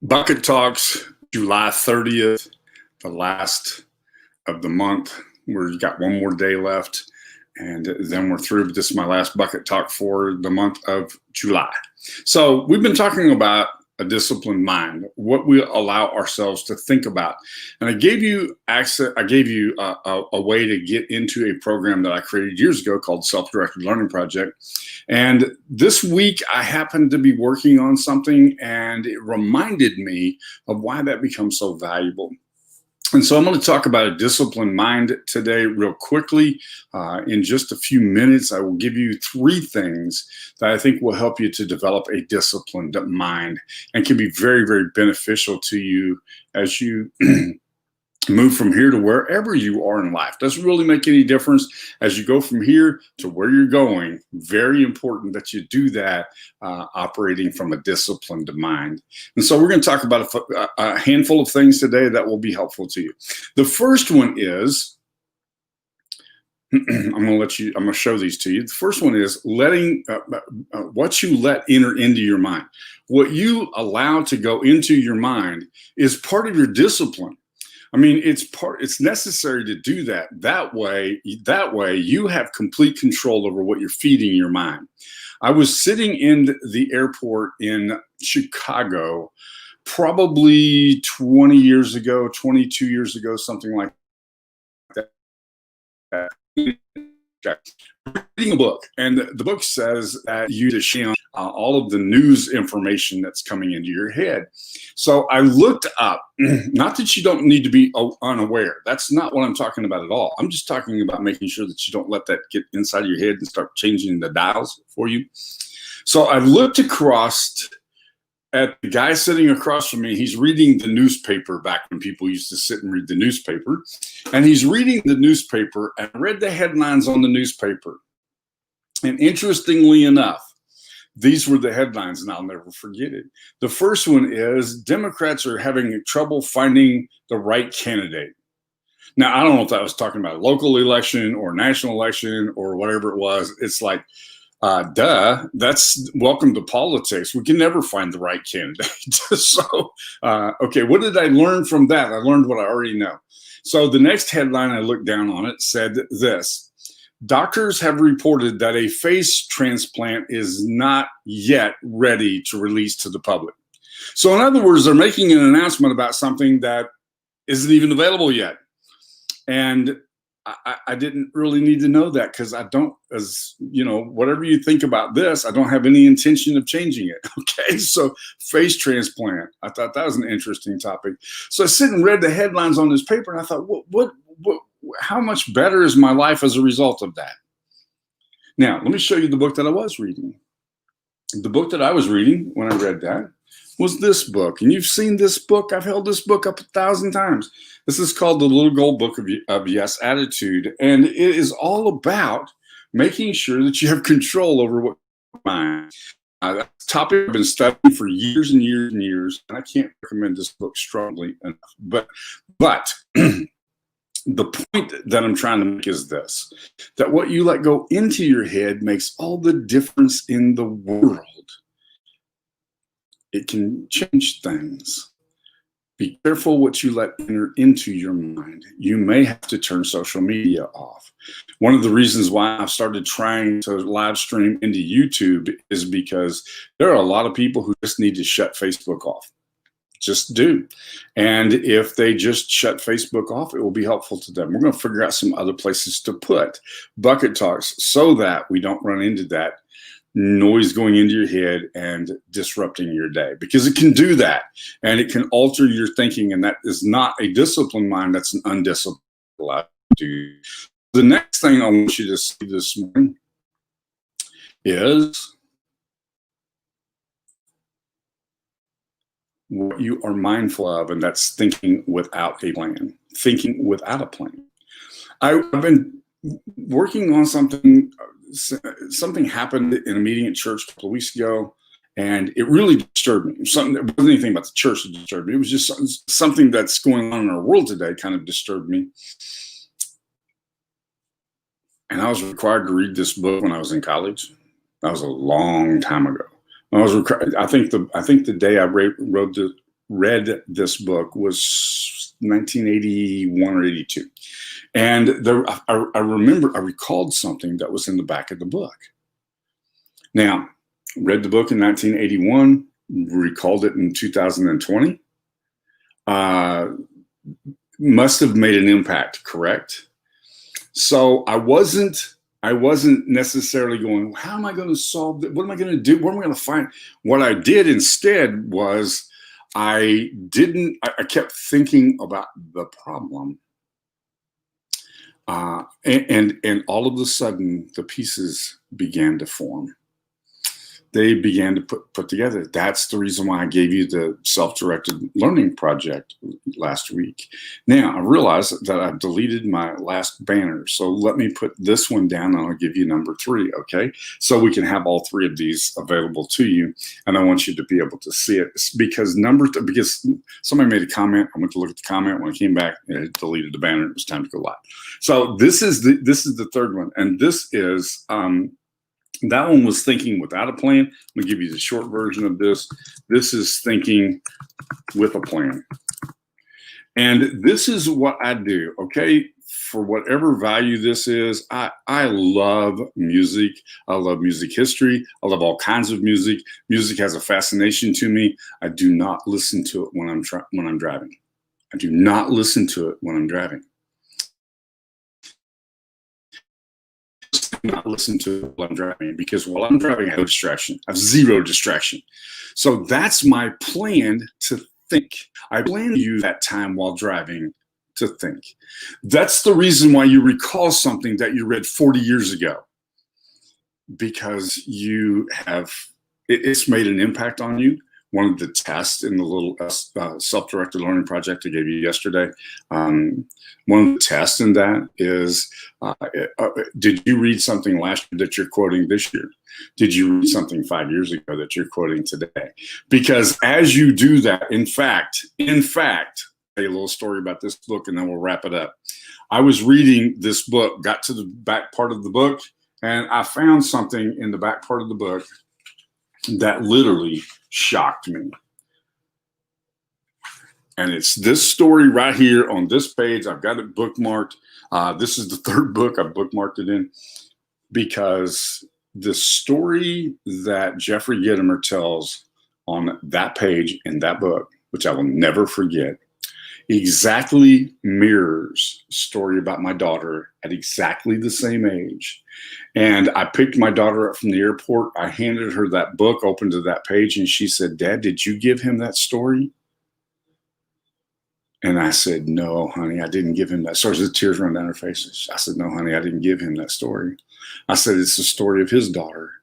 Bucket Talks, July 30th, the last of the month. We've got one more day left, and then we're through. This is my last Bucket Talk for the month of July. So we've been talking about a disciplined mind, what we allow ourselves to think about. And I gave you access, I gave you a way to get into a program that I created years ago called Self-Directed Learning Project. And this week I happened to be working on something and it reminded me of why that becomes so valuable. And so I'm going to talk about a disciplined mind today real quickly. In just a few minutes, I will give you 3 things that I think will help you to develop a disciplined mind and can be very, very beneficial to you as you move from here to wherever you are in life. Doesn't really make any difference as you go from here to where you're going. Very important that you do that operating from a disciplined mind. And so we're going to talk about a handful of things today that will be helpful to you. The first one is, I'm going to show these to you. The first one is letting what you let enter into your mind. What you allow to go into your mind is part of your discipline. I mean, it's necessary to do that. That way you have complete control over what you're feeding your mind. I was sitting in the airport in Chicago, probably 20 years ago, 22 years ago, something like that. Reading a book, and the book says that you to share all of the news information that's coming into your head. So I looked up, not that you don't need to be unaware. That's not what I'm talking about at all. I'm just talking about making sure that you don't let that get inside of your head and start changing the dials for you. So I looked across at the guy sitting across from me. He's reading the newspaper back when people used to sit and read the newspaper. And he's reading the newspaper and read the headlines on the newspaper. And interestingly enough, these were the headlines, and I'll never forget it. The first one is, Democrats are having trouble finding the right candidate. Now, I don't know if that was talking about a local election or national election or whatever it was. It's like, that's welcome to politics. We can never find the right candidate. So, okay, what did I learn from that? I learned what I already know. So the next headline I looked down on it said this: doctors have reported that a face transplant is not yet ready to release to the public. So in other words, they're making an announcement about something that isn't even available yet. And I didn't really need to know that, because I don't, as you know, whatever you think about this, I don't have any intention of changing it. Okay, so face transplant, I thought that was an interesting topic. So I sit and read the headlines on this paper, and I thought, what, how much better is my life as a result of that? Now, let me show you the book that I was reading. The book that I was reading when I read that was this book. And you've seen this book. I've held this book up 1,000 times. This is called The Little Gold Book of Yes Attitude. And it is all about making sure that you have control over what you mind. That topic I've been studying for years and years and years, and I can't recommend this book strongly enough. But the point that I'm trying to make is this: that what you let go into your head makes all the difference in the world. It can change things. Be careful what you let enter into your mind. You may have to turn social media off. One of the reasons why I've started trying to live stream into YouTube is because there are a lot of people who just need to shut Facebook off. Just do. And if they just shut Facebook off, it will be helpful to them. We're going to figure out some other places to put Bucket Talks so that we don't run into that noise going into your head and disrupting your day, because it can do that, and it can alter your thinking, and that is not a disciplined mind. That's an undisciplined attitude. The next thing I want you to see this morning is what you are mindful of, and that's thinking without a plan. Thinking without a plan. I've been working on something. Something happened in a meeting at church a couple of weeks ago, and it really disturbed me. It wasn't anything about the church that disturbed me. It was just something that's going on in our world today kind of disturbed me. And I was required to read this book when I was in college. That was a long time ago. I think the day I wrote read this book was 1981 or 82. And I recalled something that was in the back of the book. Now, read the book in 1981, recalled it in 2020. Must have made an impact, correct? So I wasn't necessarily going, how am I going to solve that? What am I going to do? What am I going to find? What I did instead was I kept thinking about the problem. And all of a sudden the pieces began to form. They began to put together. That's the reason why I gave you the self-directed learning project last week. Now, I realized that I've deleted my last banner. So let me put this one down and I'll give you number 3, okay? So we can have all 3 of these available to you. And I want you to be able to see it because because somebody made a comment. I went to look at the comment. When I came back, it deleted the banner. It was time to go live. So this is the third one. And this is, that one was thinking without a plan. I'm gonna give you the short version of this. This is thinking with a plan. And this is what I do, okay? For whatever value this is, I love music. I love music history. I love all kinds of music. Music has a fascination to me. I do not listen to it when I'm driving. I do not listen to it when I'm driving. Not listen to it while I'm driving because while I'm driving, I have no distraction. I have zero distraction. So that's my plan to think. I plan to use that time while driving to think. That's the reason why you recall something that you read 40 years ago, because it's made an impact on you. One of the tests in the little self-directed learning project I gave you yesterday, one of the tests in that is, did you read something last year that you're quoting this year? Did you read something 5 years ago that you're quoting today? Because as you do that, in fact, a little story about this book and then we'll wrap it up. I was reading this book, got to the back part of the book, and I found something in the back part of the book that literally shocked me. And it's this story right here on this page. I've got it bookmarked. This is the 3rd book I've bookmarked it in, because the story that Jeffrey Gitomer tells on that page in that book, which I will never forget, exactly mirrors a story about my daughter at exactly the same age. And I picked my daughter up from the airport. I handed her that book, opened to that page, and she said, "Dad, did you give him that story?" And I said, "No, honey, I didn't give him that story." The tears run down her face. I said, "No, honey, I didn't give him that story." I said, "It's the story of his daughter."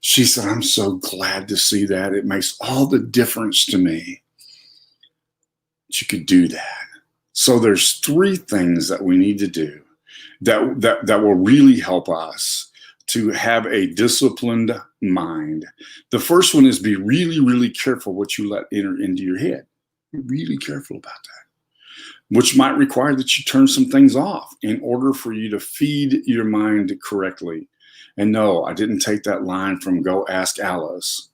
She said, "I'm so glad to see that. It makes all the difference to me that you could do that." So there's 3 things that we need to do that will really help us to have a disciplined mind. The first one is be really, really careful what you let enter into your head. Be really careful about that, which might require that you turn some things off in order for you to feed your mind correctly. And no, I didn't take that line from Go Ask Alice.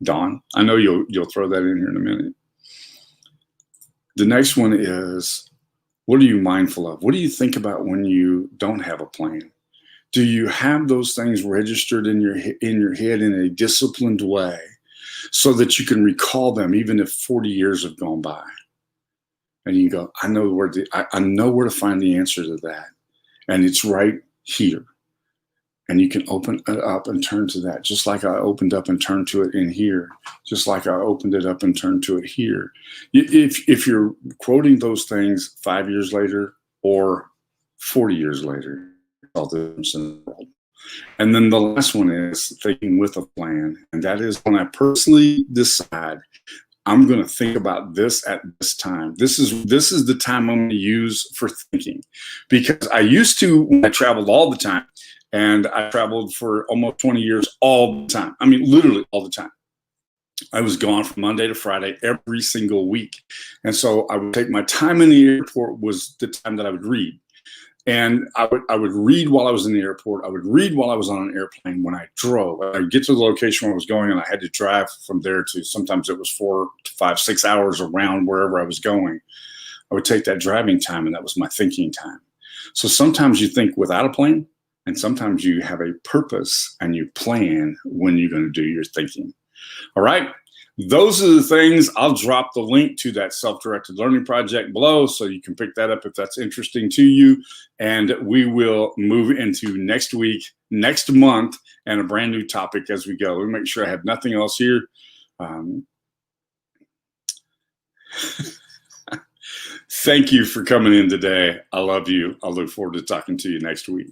Dawn, I know you'll throw that in here in a minute. The next one is, what are you mindful of? What do you think about when you don't have a plan? Do you have those things registered in your head in a disciplined way so that you can recall them even if 40 years have gone by? And you go, I know where to find the answer to that. And it's right here. And you can open it up and turn to that, just like I opened up and turned to it in here, just like I opened it up and turned to it here. If you're quoting those things 5 years later or 40 years later, all the difference in the world. And then the last one is thinking with a plan. And that is when I personally decide I'm going to think about this at this time. This is the time I'm going to use for thinking, because I used to, when I traveled all the time, and I traveled for almost 20 years all the time. I mean, literally all the time. I was gone from Monday to Friday every single week. And so I would take my time in the airport was the time that I would read. And I would read while I was in the airport. I would read while I was on an airplane. When I drove, I'd get to the location where I was going, and I had to drive from there to, sometimes it was 4 to 5, 6 hours around wherever I was going. I would take that driving time, and that was my thinking time. So sometimes you think without a plan, and sometimes you have a purpose and you plan when you're going to do your thinking. All right. Those are the things. I'll drop the link to that self-directed learning project below, so you can pick that up if that's interesting to you. And we will move into next week, next month, and a brand new topic as we go. Let me make sure I have nothing else here. Thank you for coming in today. I love you. I look forward to talking to you next week.